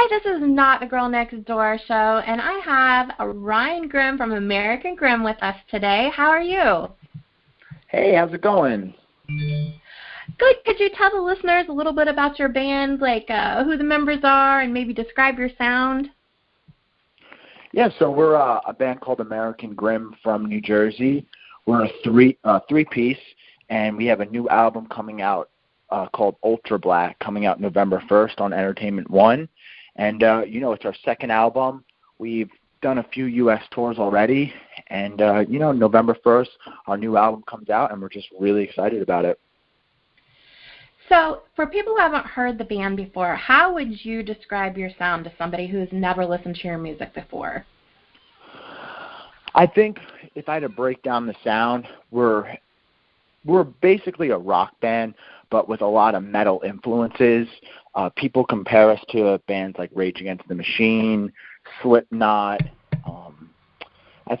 this is Not the Girl Next Door show, and I have Ryan Grimm from American Grimm with us today. How are you? Hey, how's it going? Good. Could you tell the listeners a little bit about your band, like who the members are, and maybe describe your sound? Yeah, so we're a band called American Grimm from New Jersey. We're a three-piece, and we have a new album coming out called Ultra Black, coming out November 1st on Entertainment One. And, it's our second album. We've done a few U.S. tours already. And, November 1st, our new album comes out, and we're just really excited about it. So for people who haven't heard the band before, how would you describe your sound to somebody who's never listened to your music before? I think if I had to break down the sound, we're basically a rock band, but with a lot of metal influences. People compare us to bands like Rage Against the Machine, Slipknot.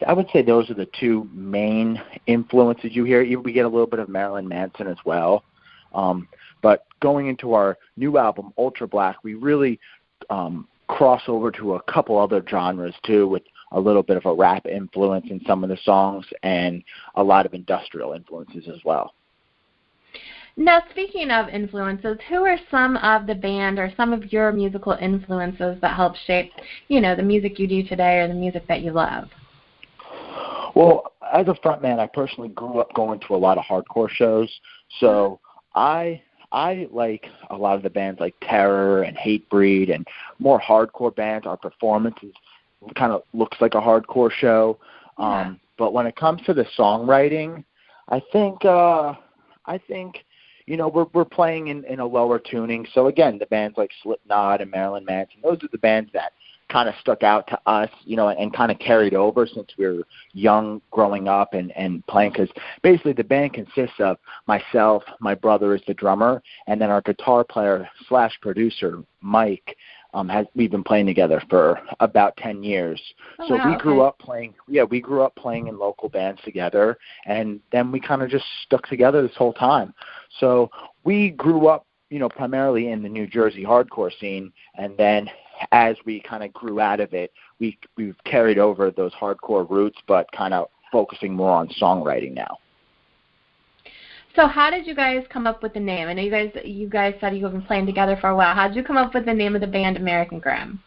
I would say those are the two main influences you hear. We get a little bit of Marilyn Manson as well. But going into our new album, Ultra Black, we really cross over to a couple other genres too, with a little bit of a rap influence in some of the songs and a lot of industrial influences as well. Now, speaking of influences, who are some of the band or some of your musical influences that help shape, the music you do today or the music that you love? Well, as a frontman, I personally grew up going to a lot of hardcore shows, so I like a lot of the bands like Terror and Hatebreed and more hardcore bands. Our performances kind of looks like a hardcore show. But when it comes to the songwriting, I think we're playing in a lower tuning. So again, the bands like Slipknot and Marilyn Manson, those are the bands that kind of stuck out to us, and kind of carried over since we were young growing up and playing, because basically the band consists of myself, my brother is the drummer, and then our guitar player / producer, Mike, we've been playing together for about 10 years. Oh, so wow, we grew up playing in local bands together, and then we kind of just stuck together this whole time. So we grew up, primarily in the New Jersey hardcore scene, and then as we kind of grew out of it, we've carried over those hardcore roots, but kind of focusing more on songwriting now. So how did you guys come up with the name? I know you guys said you've been playing together for a while. How did you come up with the name of the band American Grimm?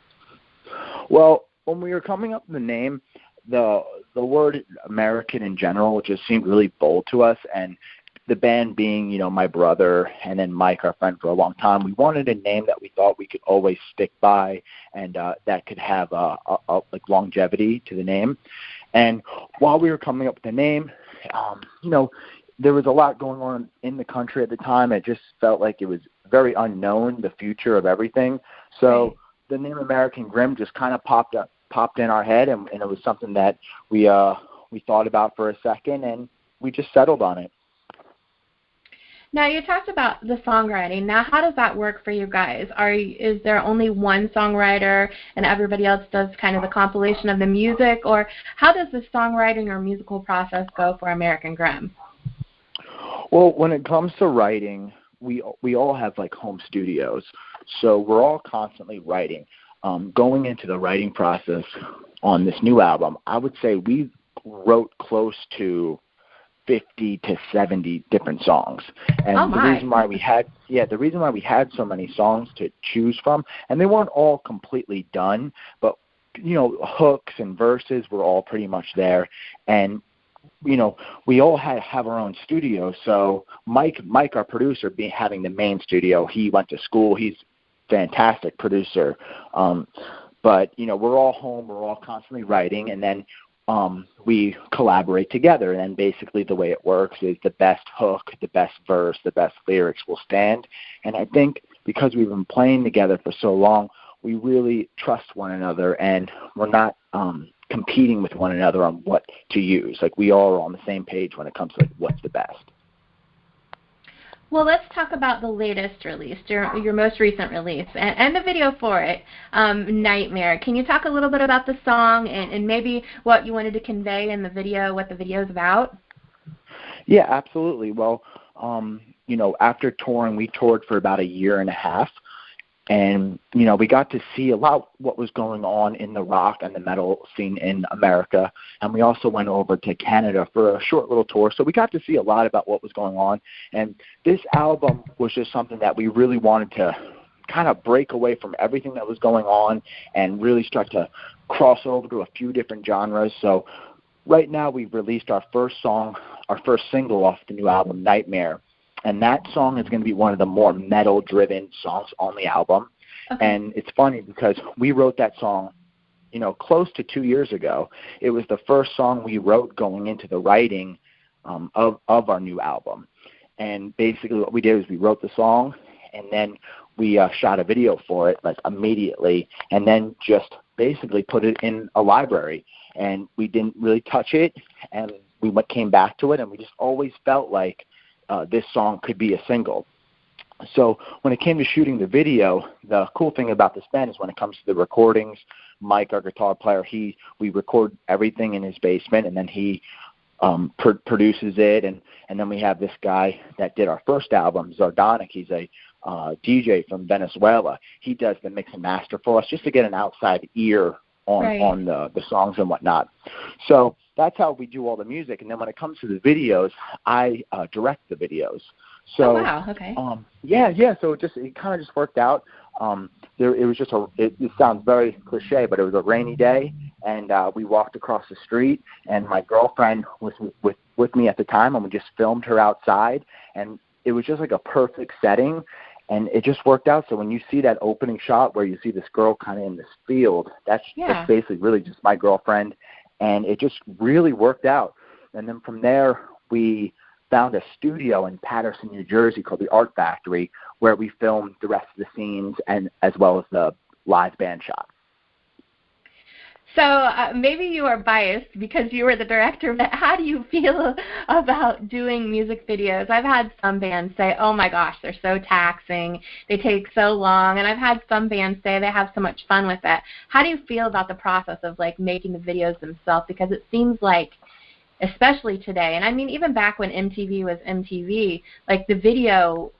Well, when we were coming up with the name, the word American in general just seemed really bold to us, and the band being, my brother and then Mike, our friend for a long time, we wanted a name that we thought we could always stick by and that could have like longevity to the name. And while we were coming up with the name, there was a lot going on in the country at the time. It just felt like it was very unknown, the future of everything. So the name American Grimm just kind of popped in our head, and it was something that we thought about for a second, and we just settled on it. Now, you talked about the songwriting. Now, how does that work for you guys? Is there only one songwriter and everybody else does kind of the compilation of the music, or how does the songwriting or musical process go for American Grimm? Well, when it comes to writing, we all have like home studios, so we're all constantly writing. Going into the writing process on this new album, I would say we wrote close to 50 to 70 different songs. And the reason why we had so many songs to choose from, and they weren't all completely done, but hooks and verses were all pretty much there. And we all have our own studio. So Mike, our producer, having the main studio, he went to school. He's a fantastic producer. But we're all home. We're all constantly writing, and then we collaborate together. And then basically the way it works is the best hook, the best verse, the best lyrics will stand. And I think because we've been playing together for so long, we really trust one another, and we're not competing with one another on what to use. Like, we all are on the same page when it comes to what's the best. Well, let's talk about the latest release, your most recent release, and the video for it, Nightmare. Can you talk a little bit about the song and maybe what you wanted to convey in the video, what the video is about? Yeah, absolutely. Well, after touring, we toured for about a year and a half, And, we got to see a lot what was going on in the rock and the metal scene in America. And we also went over to Canada for a short little tour. So we got to see a lot about what was going on. And this album was just something that we really wanted to kind of break away from everything that was going on and really start to cross over to a few different genres. So right now we've released our first single off the new album, Nightmare. And that song is going to be one of the more metal-driven songs on the album. Okay. And it's funny because we wrote that song, close to 2 years ago. It was the first song we wrote going into the writing of our new album. And basically what we did is we wrote the song, and then we shot a video for it, like, immediately, and then just basically put it in a library. And we didn't really touch it, and we came back to it, and we just always felt like this song could be a single. So when it came to shooting the video, the cool thing about this band is when it comes to the recordings, Mike, our guitar player, we record everything in his basement, and then he produces it. And then we have this guy that did our first album, Zardonic. He's a DJ from Venezuela. He does the mix and master for us just to get an outside ear on the songs and whatnot. So that's how we do all the music. And then when it comes to the videos, I direct the videos. So, oh, wow, okay. So it kind of just worked out. It was just it sounds very cliche, but it was a rainy day, and we walked across the street, and my girlfriend was with me at the time, and we just filmed her outside, and it was just like a perfect setting. And it just worked out. So when you see that opening shot where you see this girl kind of in this field, that's basically really just my girlfriend. And it just really worked out. And then from there, we found a studio in Paterson, New Jersey called the Art Factory, where we filmed the rest of the scenes and as well as the live band shot. So maybe you are biased because you were the director, but how do you feel about doing music videos? I've had some bands say, oh my gosh, they're so taxing, they take so long, and I've had some bands say they have so much fun with it. How do you feel about the process of making the videos themselves? Because it seems like, especially today, and I mean even back when MTV was MTV, the video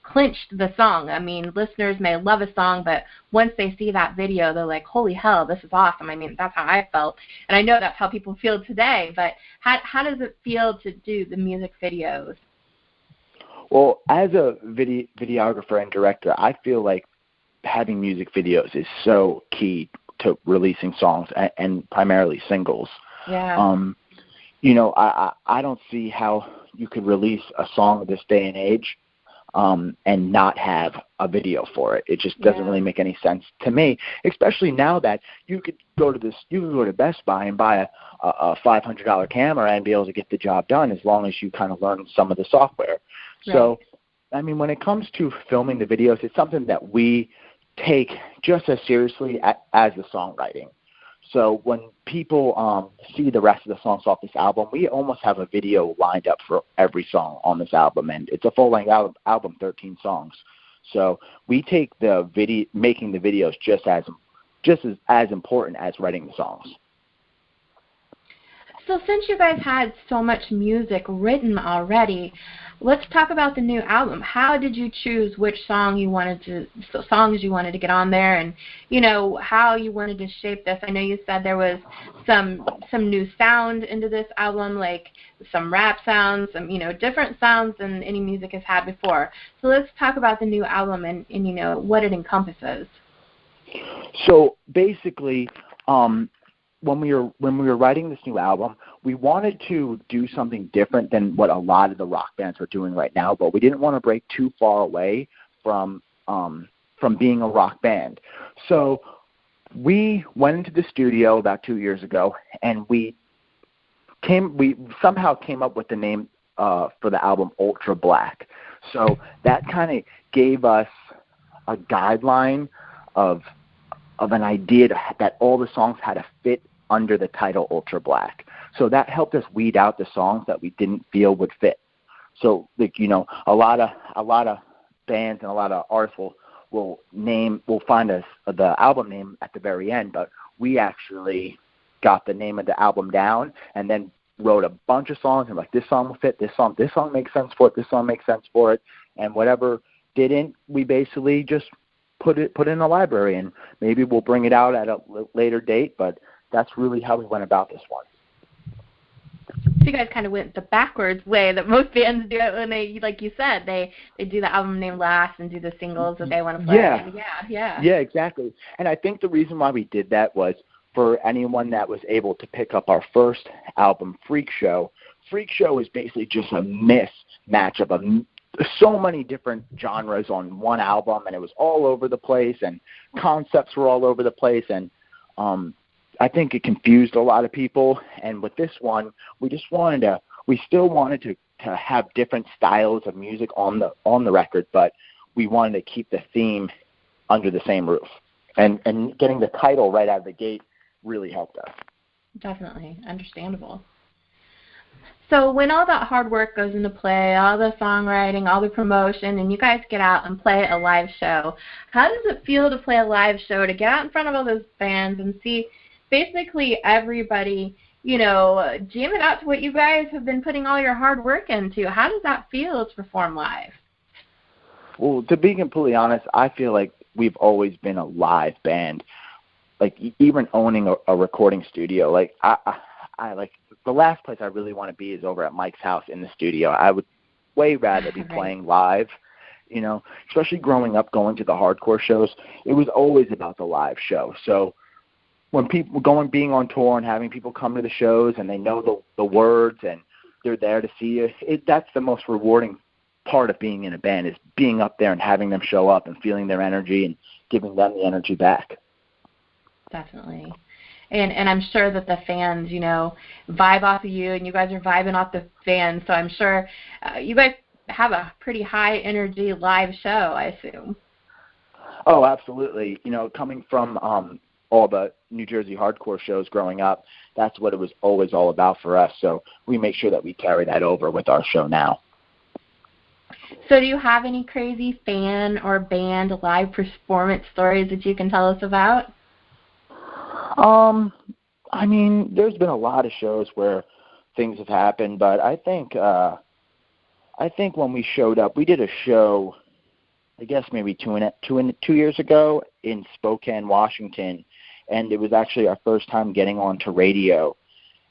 clinched the song. I mean, listeners may love a song, but once they see that video, they're like, holy hell, this is awesome. I mean, that's how I felt. And I know that's how people feel today, but how does it feel to do the music videos? Well, as a videographer and director, I feel like having music videos is so key to releasing songs and primarily singles. Yeah. I don't see how you could release a song this day and age and not have a video for it. It just doesn't really make any sense to me, especially now that you could go to Best Buy and buy a $500 camera and be able to get the job done as long as you kind of learn some of the software. Right. So, I mean, when it comes to filming the videos, it's something that we take just as seriously as the songwriting. So when people see the rest of the songs off this album, we almost have a video lined up for every song on this album, and it's a full-length album, 13 songs. So we take making the videos just as important as writing the songs. So since you guys had so much music written already, let's talk about the new album. How did you choose which songs you wanted to get on there, and how you wanted to shape this? I know you said there was some new sound into this album, like some rap sounds, some different sounds than any music has had before. So let's talk about the new album and what it encompasses. So basically, when we were writing this new album, we wanted to do something different than what a lot of the rock bands are doing right now, but we didn't want to break too far away from being a rock band. So we went into the studio about 2 years ago, and we somehow came up with the name for the album, Ultra Black. So that kind of gave us a guideline of an idea that all the songs had to fit under the title Ultra Black. So that helped us weed out the songs that we didn't feel would fit. So a lot of bands and a lot of artists will find us the album name at the very end, but we actually got the name of the album down and then wrote a bunch of songs and this song will fit, this song makes sense for it, this song makes sense for it, and whatever didn't, we basically just put it in the library, and maybe we'll bring it out at a later date. But that's really how we went about this one. So you guys kind of went the backwards way that most bands do it when they, like you said, they do the album name last and do the singles that they want to play. Yeah, exactly. And I think the reason why we did that was for anyone that was able to pick up our first album, Freak Show. Freak Show is basically just a mismatch of so many different genres on one album, and it was all over the place, and concepts were all over the place, and I think it confused a lot of people. And with this one, we still wanted to have different styles of music on the record, but we wanted to keep the theme under the same roof. And getting the title right out of the gate really helped us. Definitely. Understandable. So when all that hard work goes into play, all the songwriting, all the promotion, and you guys get out and play a live show, how does it feel to play a live show, to get out in front of all those fans and see basically everybody, jam it out to what you guys have been putting all your hard work into? How does that feel to perform live? Well, to be completely honest, I feel like we've always been a live band. Like, even owning a recording studio, like I like, the last place I really want to be is over at Mike's house in the studio. I would way rather be playing live, especially growing up going to the hardcore shows. It was always about the live show. So when people being on tour and having people come to the shows and they know the words and they're there to see you, that's the most rewarding part of being in a band, is being up there and having them show up and feeling their energy and giving them the energy back. Definitely. And I'm sure that the fans, vibe off of you, and you guys are vibing off the fans. So I'm sure you guys have a pretty high energy live show, I assume. Oh, absolutely. Coming from all the New Jersey hardcore shows growing up, that's what it was always all about for us. So we make sure that we carry that over with our show now. So do you have any crazy fan or band live performance stories that you can tell us about? I mean, there's been a lot of shows where things have happened, but I think when we showed up, we did a show, I guess maybe 2 years ago in Spokane, Washington, and it was actually our first time getting onto radio,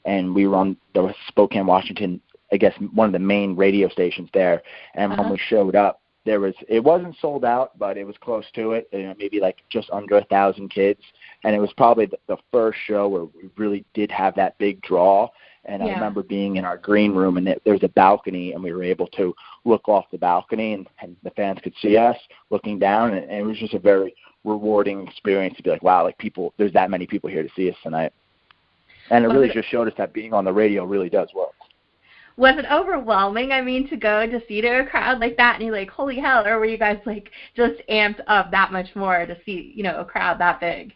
and we were on the Spokane, Washington, I guess one of the main radio stations there, and when we showed up, it wasn't sold out, but it was close to it, maybe like just under 1,000 kids. And it was probably the first show where we really did have that big draw. And I remember being in our green room, and there was a balcony, and we were able to look off the balcony, and the fans could see us looking down. And it was just a very rewarding experience to be like, wow, there's that many people here to see us tonight. And it really just showed us that being on the radio really does work. Was it overwhelming, to go to see a crowd like that, and you're like, holy hell, or were you guys, just amped up that much more to see, a crowd that big?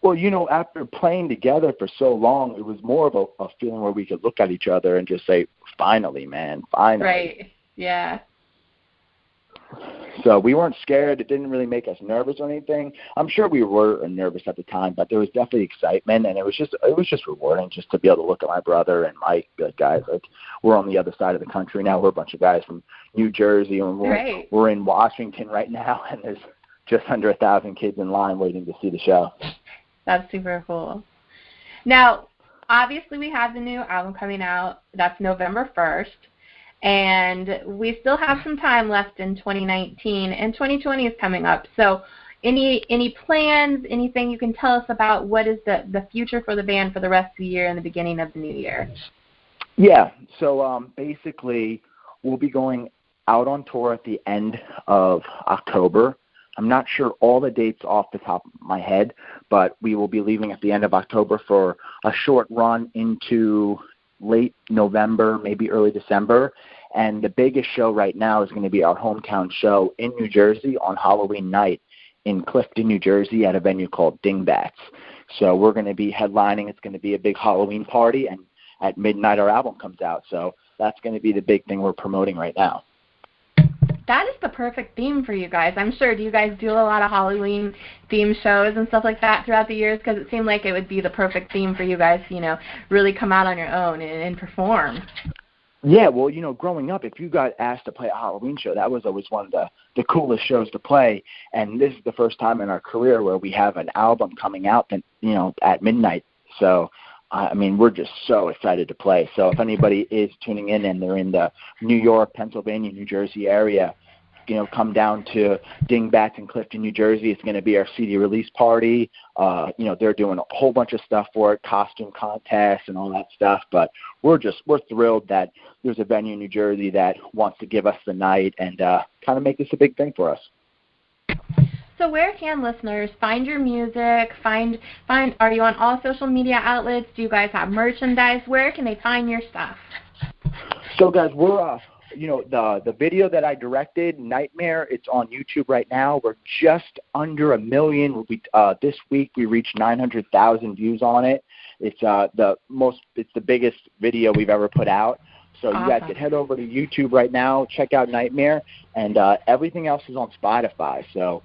Well, after playing together for so long, it was more of a feeling where we could look at each other and just say, finally, man, finally. Right, yeah. So we weren't scared. It didn't really make us nervous or anything. I'm sure we were nervous at the time, but there was definitely excitement, and it was just rewarding just to be able to look at my brother and Mike, be like, guys, we're on the other side of the country now. We're a bunch of guys from New Jersey, and we're in Washington right now, and there's just under 1,000 kids in line waiting to see the show. That's super cool. Now, obviously, we have the new album coming out. That's November 1st. And we still have some time left in 2019, and 2020 is coming up. So any plans, anything you can tell us about what is the future for the band for the rest of the year and the beginning of the new year? Yeah, so basically we'll be going out on tour at the end of October. I'm not sure all the dates off the top of my head, but we will be leaving at the end of October for a short run into late November, maybe early December. And the biggest show right now is going to be our hometown show in New Jersey on Halloween night in Clifton, New Jersey at a venue called Dingbats. So we're going to be headlining. It's going to be a big Halloween party, and at midnight our album comes out. So that's going to be the big thing we're promoting right now. That is the perfect theme for you guys, I'm sure. Do you guys do a lot of Halloween-themed shows and stuff like that throughout the years? Because it seemed like it would be the perfect theme for you guys to, really come out on your own and perform. Yeah, well, growing up, if you got asked to play a Halloween show, that was always one of the coolest shows to play. And this is the first time in our career where we have an album coming out, at midnight. So, we're just so excited to play. So if anybody is tuning in and they're in the New York, Pennsylvania, New Jersey area, come down to Dingbats in Clifton, New Jersey. It's going to be our CD release party. They're doing a whole bunch of stuff for it, costume contests and all that stuff. But we're thrilled that there's a venue in New Jersey that wants to give us the night and kind of make this a big thing for us. So where can listeners find your music? Are you on all social media outlets? Do you guys have merchandise? Where can they find your stuff? So guys, we're the video that I directed, Nightmare, it's on YouTube right now. We're just under 1 million. This week we reached 900,000 views on it. It's the biggest video we've ever put out. So you guys can head over to YouTube right now, check out Nightmare, and everything else is on Spotify. So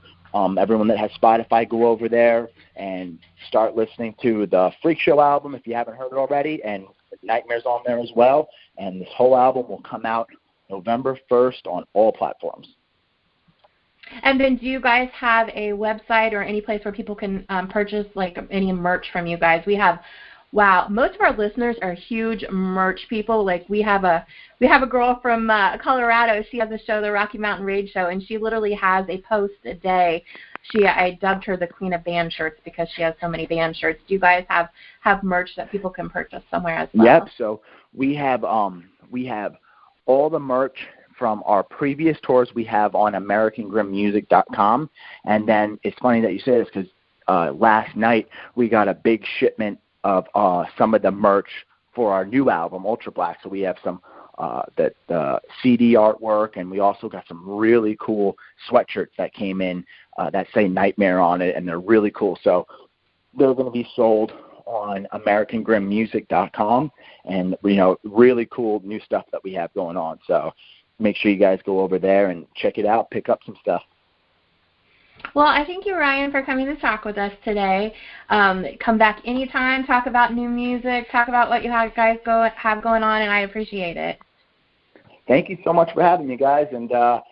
everyone that has Spotify, go over there and start listening to the Freak Show album if you haven't heard it already, and Nightmare's on there as well. And this whole album will come out November 1st on all platforms. And then do you guys have a website or any place where people can purchase any merch from you guys? Most of our listeners are huge merch people. We have a girl from Colorado. She has a show, the Rocky Mountain Raid Show, and she literally has a post a day. I dubbed her the Queen of Band Shirts because she has so many band shirts. Do you guys have merch that people can purchase somewhere as well? Yep. So we have all the merch from our previous tours we have on AmericanGrimMusic.com. And then it's funny that you say this because last night we got a big shipment of some of the merch for our new album, Ultra Black. So we have some the CD artwork, and we also got some really cool sweatshirts that came in that say Nightmare on it, and they're really cool. So they're going to be sold on AmericanGrimMusic.com, and really cool new stuff that we have going on. So make sure you guys go over there and check it out, pick up some stuff. Well, I thank you, Ryan, for coming to talk with us today. Come back anytime, talk about new music, talk about what you guys have going on, and I appreciate it. Thank you so much for having me, guys. And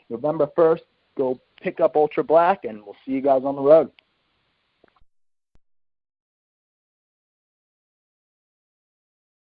November 1st, go pick up Ultra Black, and we'll see you guys on the road.